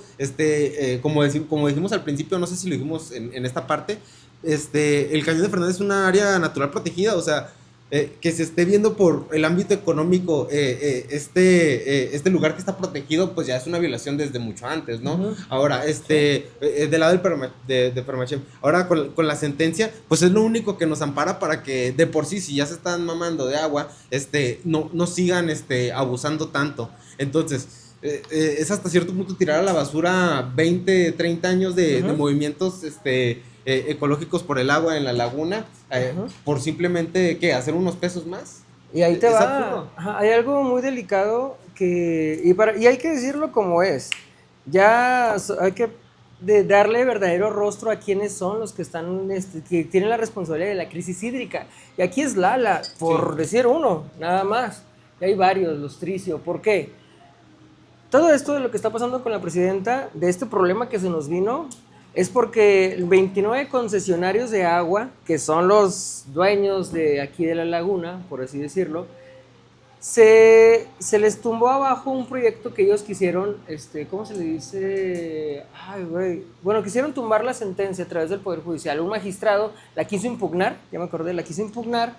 como dijimos al principio, no sé si lo dijimos en esta parte, el Cañón de Fernández es una área natural protegida, o sea, que se esté viendo por el ámbito económico este lugar que está protegido, pues ya es una violación desde mucho antes, ¿no? Ahora, del lado de Permachem, ahora con la sentencia, pues es lo único que nos ampara para que de por sí, si ya se están mamando de agua, no sigan abusando tanto. Entonces, es hasta cierto punto tirar a la basura 20, 30 años de movimientos ecológicos por el agua en la laguna, por simplemente hacer unos pesos más. Y ahí te va. Hay algo muy delicado y hay que decirlo como es. Ya hay que darle verdadero rostro a quienes son los que están que tienen la responsabilidad de la crisis hídrica. Y aquí es Lala, por decir uno, nada más. Y hay varios, los Tricio. ¿Por qué? Todo esto de lo que está pasando con la presidenta, de este problema que se nos vino, es porque 29 concesionarios de agua, que son los dueños de aquí de la laguna, por así decirlo, se les tumbó abajo un proyecto que ellos quisieron, ¿cómo se le dice? Ay, güey. Bueno, quisieron tumbar la sentencia a través del Poder Judicial. Un magistrado la quiso impugnar, ya me acordé, la quiso impugnar,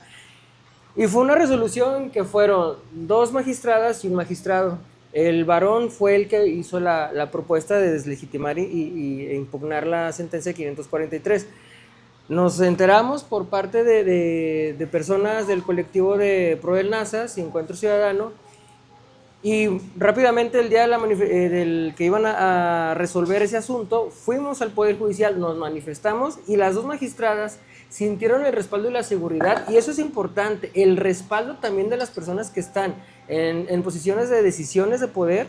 y fue una resolución que fueron 2 magistradas y un magistrado. El varón fue el que hizo la propuesta de deslegitimar e impugnar la sentencia 543. Nos enteramos por parte de personas del colectivo de Pro del Nazas y Encuentro Ciudadano, y rápidamente el día del que iban a resolver ese asunto, fuimos al Poder Judicial, nos manifestamos y las 2 magistradas sintieron el respaldo y la seguridad, y eso es importante, el respaldo también de las personas que están en posiciones de decisiones de poder,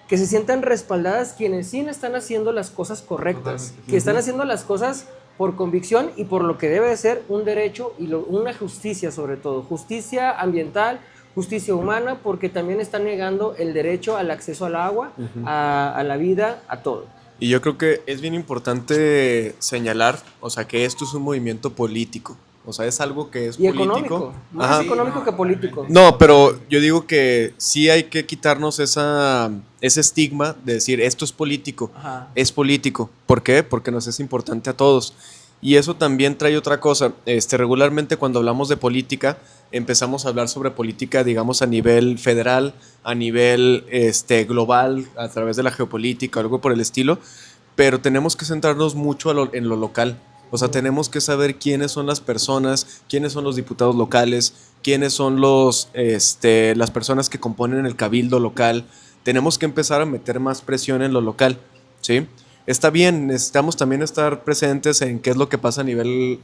que se sientan respaldadas quienes sí están haciendo las cosas correctas, que están haciendo las cosas por convicción y por lo que debe de ser un derecho y una justicia sobre todo, justicia ambiental, justicia humana, porque también están negando el derecho al acceso al agua, a la vida, a todo. Y yo creo que es bien importante señalar, o sea, que esto es un movimiento político. O sea, es algo que es Y político. económico, más económico que político. No, pero yo digo que sí hay que quitarnos ese estigma de decir esto es político. Ajá. Es político. ¿Por qué? Porque nos es importante a todos. Y eso también trae otra cosa. Regularmente cuando hablamos de política, empezamos a hablar sobre política, digamos, a nivel federal, a nivel global, a través de la geopolítica, algo por el estilo. Pero tenemos que centrarnos mucho en lo local. O sea, tenemos que saber quiénes son las personas, quiénes son los diputados locales, quiénes son las personas que componen el cabildo local. Tenemos que empezar a meter más presión en lo local, ¿sí? Está bien, necesitamos también estar presentes en qué es lo que pasa a nivel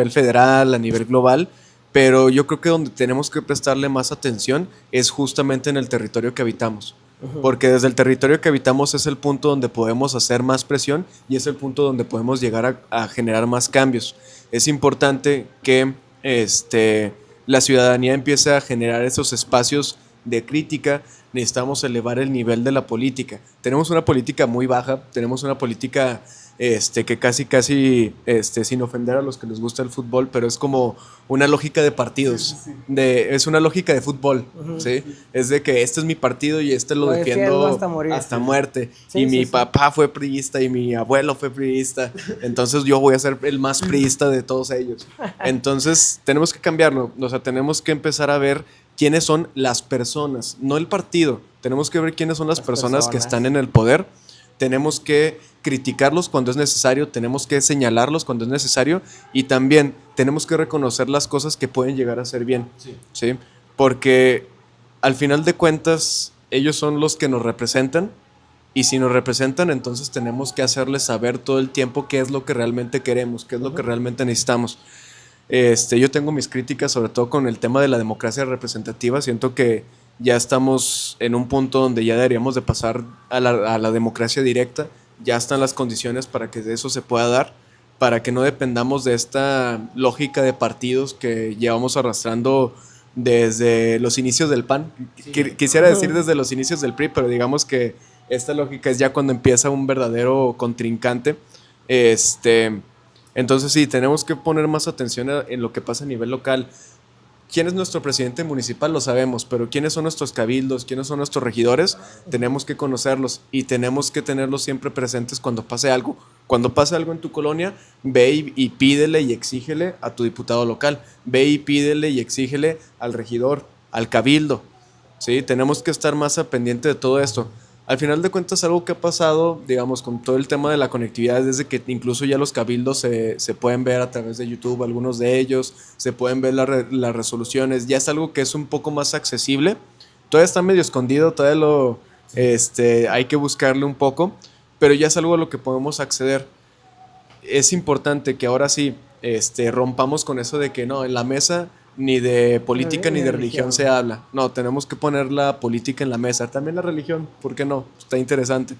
federal, a nivel global, pero yo creo que donde tenemos que prestarle más atención es justamente en el territorio que habitamos. Porque desde el territorio que habitamos es el punto donde podemos hacer más presión y es el punto donde podemos llegar a generar más cambios. Es importante que la ciudadanía empiece a generar esos espacios de crítica. Necesitamos elevar el nivel de la política. Tenemos una política muy baja, tenemos una política que casi, sin ofender a los que les gusta el fútbol, pero es como una lógica de partidos, es una lógica de fútbol, ¿sí? Es de que este es mi partido y lo defiendo hasta muerte. Y mi papá fue priista y mi abuelo fue priista, entonces yo voy a ser el más priista de todos ellos. Entonces tenemos que cambiarlo, o sea, tenemos que empezar a ver quiénes son las personas, no el partido. Tenemos que ver quiénes son las personas que están en el poder. Tenemos que criticarlos cuando es necesario, tenemos que señalarlos cuando es necesario y también tenemos que reconocer las cosas que pueden llegar a ser bien, ¿sí? Porque al final de cuentas ellos son los que nos representan y si nos representan entonces tenemos que hacerles saber todo el tiempo qué es lo que realmente queremos, qué es lo que realmente necesitamos. Yo tengo mis críticas sobre todo con el tema de la democracia representativa. Siento que ya estamos en un punto donde ya deberíamos de pasar a la democracia directa. Ya están las condiciones para que eso se pueda dar, para que no dependamos de esta lógica de partidos que llevamos arrastrando desde los inicios del PAN. Quisiera decir desde los inicios del PRI, pero digamos que esta lógica es ya cuando empieza un verdadero contrincante. Entonces sí, tenemos que poner más atención en lo que pasa a nivel local. ¿Quién es nuestro presidente municipal? Lo sabemos, pero ¿quiénes son nuestros cabildos? ¿Quiénes son nuestros regidores? Tenemos que conocerlos y tenemos que tenerlos siempre presentes cuando pase algo. Cuando pase algo en tu colonia, ve y pídele y exígele a tu diputado local. Ve y pídele y exígele al regidor, al cabildo. ¿Sí? Tenemos que estar más a pendiente de todo esto. Al final de cuentas, algo que ha pasado, digamos, con todo el tema de la conectividad, es desde que incluso ya los cabildos se pueden ver a través de YouTube, algunos de ellos, se pueden ver las resoluciones, ya es algo que es un poco más accesible. Todavía está medio escondido, todavía hay que buscarle un poco, pero ya es algo a lo que podemos acceder. Es importante que ahora sí rompamos con eso de que no, en la mesa ni de política ni de religión se habla. No, tenemos que poner la política en la mesa. También la religión, ¿por qué no? Está interesante.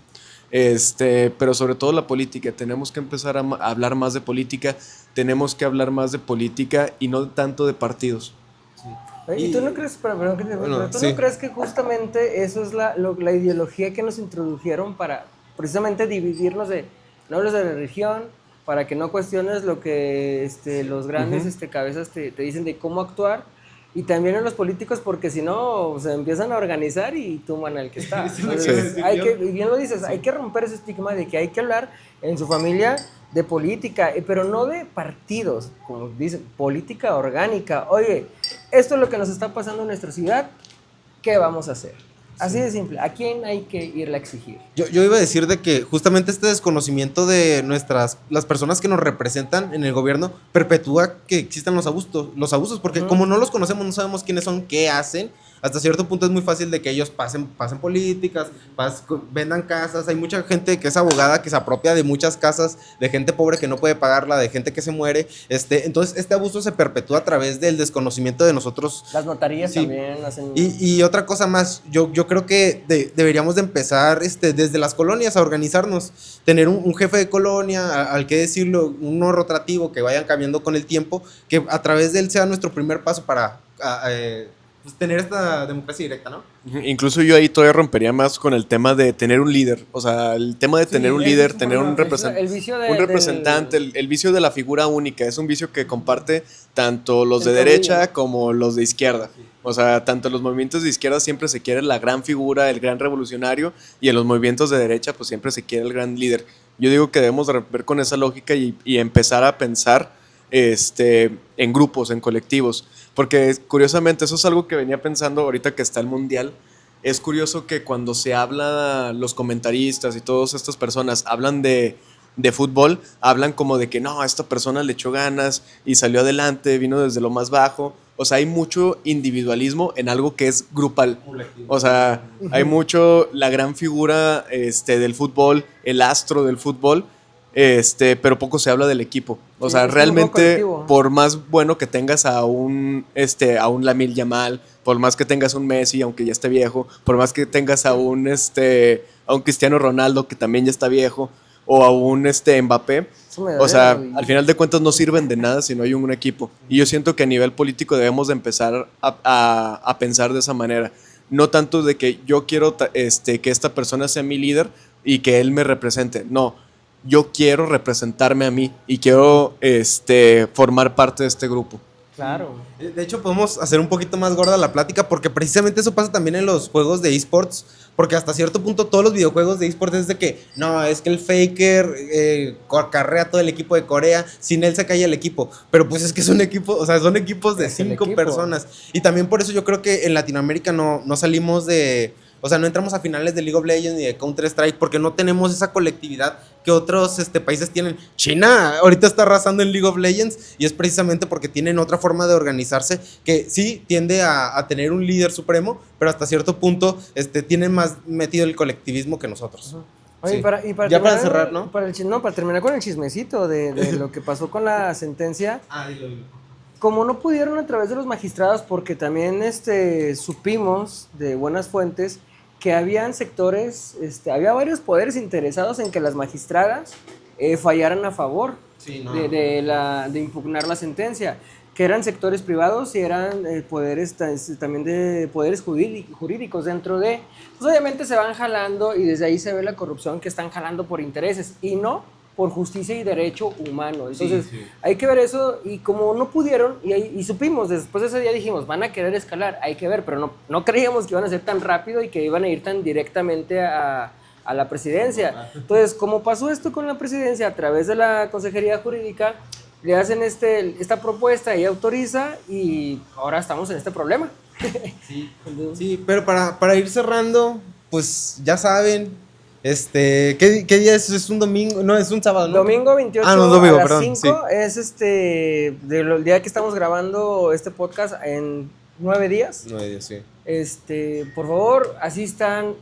Pero sobre todo la política. Tenemos que empezar a hablar más de política. Tenemos que hablar más de política y no tanto de partidos. ¿Y tú no crees, no crees que justamente eso es la ideología que nos introdujeron para precisamente dividirnos no hables de la religión, para que no cuestiones lo que los grandes cabezas te dicen de cómo actuar, y también en los políticos, porque si no se empiezan a organizar y tuman al que está. Entonces, y bien lo dices, hay que romper ese estigma de que hay que hablar en su familia de política, pero no de partidos, como dicen, política orgánica. Oye, esto es lo que nos está pasando en nuestra ciudad, ¿qué vamos a hacer? Así de simple, ¿a quién hay que irle a exigir? Yo iba a decir de que justamente este desconocimiento de las personas que nos representan en el gobierno perpetúa que existan los abusos, porque como no los conocemos, no sabemos quiénes son, qué hacen, hasta cierto punto es muy fácil de que ellos pasen políticas, vendan casas. Hay mucha gente que es abogada que se apropia de muchas casas, de gente pobre que no puede pagarla, de gente que se muere. Entonces, este abuso se perpetúa a través del desconocimiento de nosotros. Las notarías Sí. también hacen... Y otra cosa más, yo creo que deberíamos de empezar desde las colonias a organizarnos, tener un jefe de colonia, al que decirlo, uno rotativo, que vayan cambiando con el tiempo, que a través de él sea nuestro primer paso para pues, tener esta democracia directa, ¿no? Incluso yo ahí todavía rompería más con el tema de tener un líder. O sea, el tema de tener un líder, tener un representante, el vicio de la figura única. Es un vicio que comparte tanto los de derecha como los de izquierda. O sea, tanto en los movimientos de izquierda siempre se quiere la gran figura, el gran revolucionario, y en los movimientos de derecha pues siempre se quiere el gran líder. Yo digo que debemos de ver con esa lógica y empezar a pensar en grupos, en colectivos. Porque curiosamente eso es algo que venía pensando ahorita que está el Mundial. Es curioso que cuando se habla, los comentaristas y todas estas personas hablan de fútbol, hablan como de que no, esta persona le echó ganas y salió adelante, vino desde lo más bajo. O sea, hay mucho individualismo en algo que es grupal. O sea, hay mucho la gran figura del fútbol, el astro del fútbol, pero poco se habla del equipo. O sea, realmente, por más bueno que tengas a un Lamine Yamal, por más que tengas un Messi, aunque ya esté viejo, por más que tengas a un Cristiano Ronaldo, que también ya está viejo, o a un Mbappé, o sea, al final de cuentas no sirven de nada si no hay un equipo. Y yo siento que a nivel político debemos de empezar a pensar de esa manera. No tanto de que yo quiero que esta persona sea mi líder y que él me represente. No, yo quiero representarme a mí y quiero formar parte de este grupo. Claro. De hecho, podemos hacer un poquito más gorda la plática porque precisamente eso pasa también en los juegos de esports. Porque hasta cierto punto todos los videojuegos de esports es de que no, es que el Faker acarrea todo el equipo de Corea, sin él se cae el equipo. Pero pues es que es un equipo, o sea, son equipos de 5 personas. Y también por eso yo creo que en Latinoamérica no salimos de... O sea, no entramos a finales de League of Legends ni de Counter-Strike porque no tenemos esa colectividad que otros países tienen. China ahorita está arrasando en League of Legends y es precisamente porque tienen otra forma de organizarse que sí tiende a tener un líder supremo, pero hasta cierto punto tienen más metido el colectivismo que nosotros. Oye, Sí. para Ya terminar, para cerrar, ¿no? Para terminar con el chismecito de lo que pasó con la sentencia. Dilo. Como no pudieron a través de los magistrados, porque también supimos de buenas fuentes que habían sectores, había varios poderes interesados en que las magistradas fallaran a favor de impugnar la sentencia, que eran sectores privados y eran poderes también de poderes jurídicos dentro de... Pues obviamente se van jalando y desde ahí se ve la corrupción que están jalando por intereses y no por justicia y derecho humano. Entonces hay que ver eso y como no pudieron y supimos, después de ese día dijimos, van a querer escalar, hay que ver, pero no creíamos que iban a ser tan rápido y que iban a ir tan directamente a la presidencia. Entonces, como pasó esto con la presidencia a través de la Consejería Jurídica, le hacen esta propuesta, ella autoriza y ahora estamos en este problema. Sí, pero para ir cerrando, pues ya saben, ¿qué día es? ¿Es un domingo? No, es un sábado, ¿no? Domingo 28 domingo, a las perdón, 5 es del día que estamos grabando este podcast en 9 días. 9 días, sí. Por favor, asistan,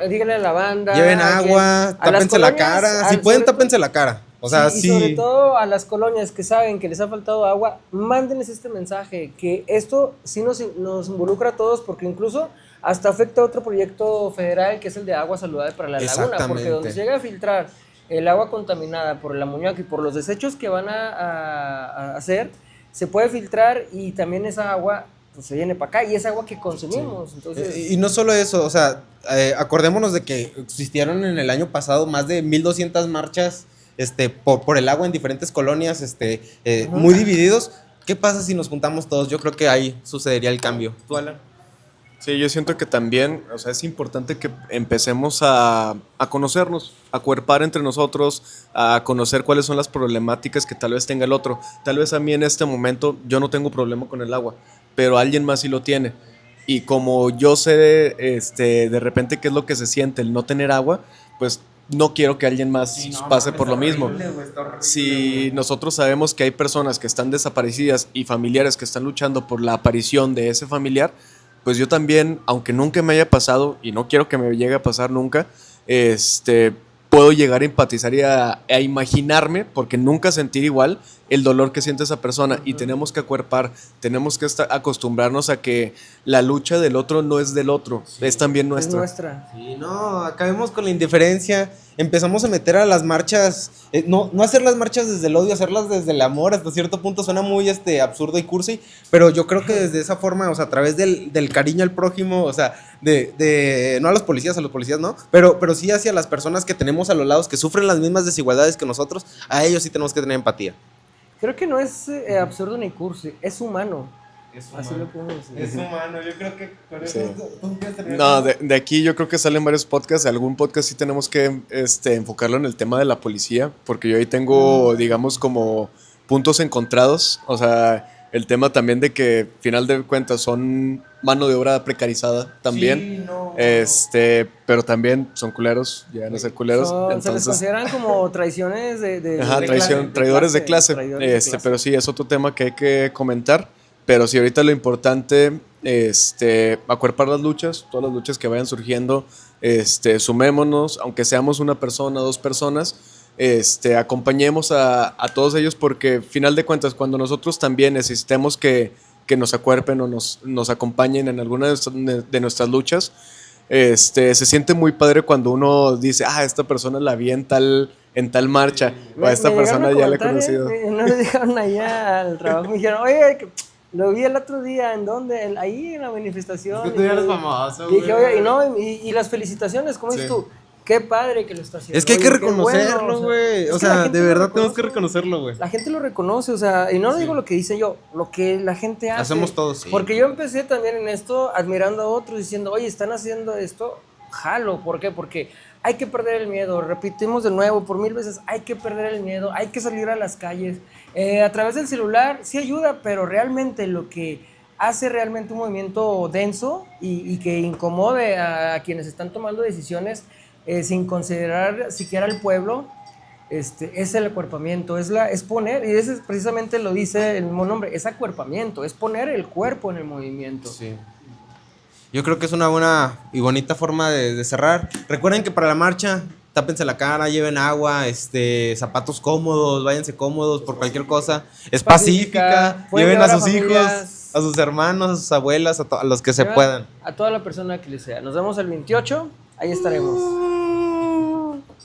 díganle a la banda. Lleven agua, tápense la cara. Si pueden, tápense la cara. O sea, sí. Y sobre todo a las colonias que saben que les ha faltado agua, mándenles este mensaje, que esto sí nos involucra a todos, porque incluso hasta afecta a otro proyecto federal que es el de agua saludable para la laguna, porque donde se llega a filtrar el agua contaminada por el amoníaco y por los desechos que van a hacer, se puede filtrar y también esa agua pues se viene para acá y es agua que consumimos. Sí. Entonces... Y no solo eso, o sea, acordémonos de que existieron en el año pasado más de 1,200 marchas por el agua en diferentes colonias, muy divididos. ¿Qué pasa si nos juntamos todos? Yo creo que ahí sucedería el cambio. ¿Tú, Alan? Sí, yo siento que también, o sea, es importante que empecemos a conocernos, a cuerpar entre nosotros, a conocer cuáles son las problemáticas que tal vez tenga el otro. Tal vez a mí en este momento yo no tengo problema con el agua, pero alguien más sí lo tiene. Y como yo sé de repente qué es lo que se siente el no tener agua, pues no quiero que alguien más pase por lo mismo. Si nosotros sabemos que hay personas que están desaparecidas y familiares que están luchando por la aparición de ese familiar, pues yo también, aunque nunca me haya pasado, y no quiero que me llegue a pasar nunca, puedo llegar a empatizar y a imaginarme, porque nunca sentir igual el dolor que siente esa persona. Y tenemos que acuerpar, tenemos que acostumbrarnos a que la lucha del otro no es del otro, es también Es nuestra. nuestra. Sí, no, acabemos con la indiferencia. Empezamos a meter a las marchas, no hacer las marchas desde el odio, hacerlas desde el amor. Hasta cierto punto suena muy absurdo y cursi, pero yo creo que desde esa forma, o sea, a través del cariño al prójimo, o sea, no a los policías no, pero sí hacia las personas que tenemos a los lados que sufren las mismas desigualdades que nosotros, a ellos sí tenemos que tener empatía. Creo que no es absurdo ni cursi, es humano. Así lo podemos decir. Es humano, yo creo que con eso Sí. tú quieres tener- No, de aquí yo creo que salen varios podcasts. Algún podcast sí tenemos que enfocarlo en el tema de la policía, porque yo ahí tengo, digamos, como puntos encontrados. O sea, el tema también de que, final de cuentas, son mano de obra precarizada también. Sí, no. Pero también son culeros, llegan a ser culeros. Se les Entonces, consideran como traiciones ajá, traidores de clase. Pero sí, es otro tema que hay que comentar. Pero sí, ahorita lo importante, acuerpar las luchas, todas las luchas que vayan surgiendo, sumémonos, aunque seamos una persona, dos personas, acompañemos a todos ellos, porque final de cuentas, cuando nosotros también necesitemos que nos acuerpen o nos acompañen en alguna de nuestras luchas, se siente muy padre cuando uno dice, esta persona la vi en tal marcha, o a esta persona ya la he conocido. No me dejaron allá al trabajo, me dijeron, oye, que lo vi el otro día, ¿en dónde? Ahí en la manifestación. Es que tú ya eres famoso, Y dije, güey. oye, y las felicitaciones, ¿cómo dices tú? Qué padre que lo está haciendo. Es que hay que Oye, qué bueno, reconocerlo, güey. es O que la sea, gente de lo verdad tenemos que reconoce. reconocerlo, güey. La gente lo reconoce, o sea, y no digo lo que dice yo, lo que la gente hace. Hacemos todos, sí. Porque yo empecé también en esto admirando a otros, diciendo, oye, están haciendo esto, jalo. ¿Por qué? Porque hay que perder el miedo. Repetimos de nuevo por 1000 veces, hay que perder el miedo, hay que salir a las calles. A través del celular sí ayuda, pero realmente lo que hace realmente un movimiento denso y que incomode a quienes están tomando decisiones sin considerar siquiera al pueblo, es el acuerpamiento, es poner, y ese precisamente lo dice el mismo nombre, es acuerpamiento, es poner el cuerpo en el movimiento. Sí. Yo creo que es una buena y bonita forma de cerrar. Recuerden que para la marcha, tápense la cara, lleven agua, zapatos cómodos, váyanse cómodos por cualquier cosa. Es pacífica, pueden lleven a llevar sus hijos, familias, a sus hermanos, a sus abuelas, a los que se lleva puedan. a toda la persona que les sea. Nos vemos el 28, ahí estaremos.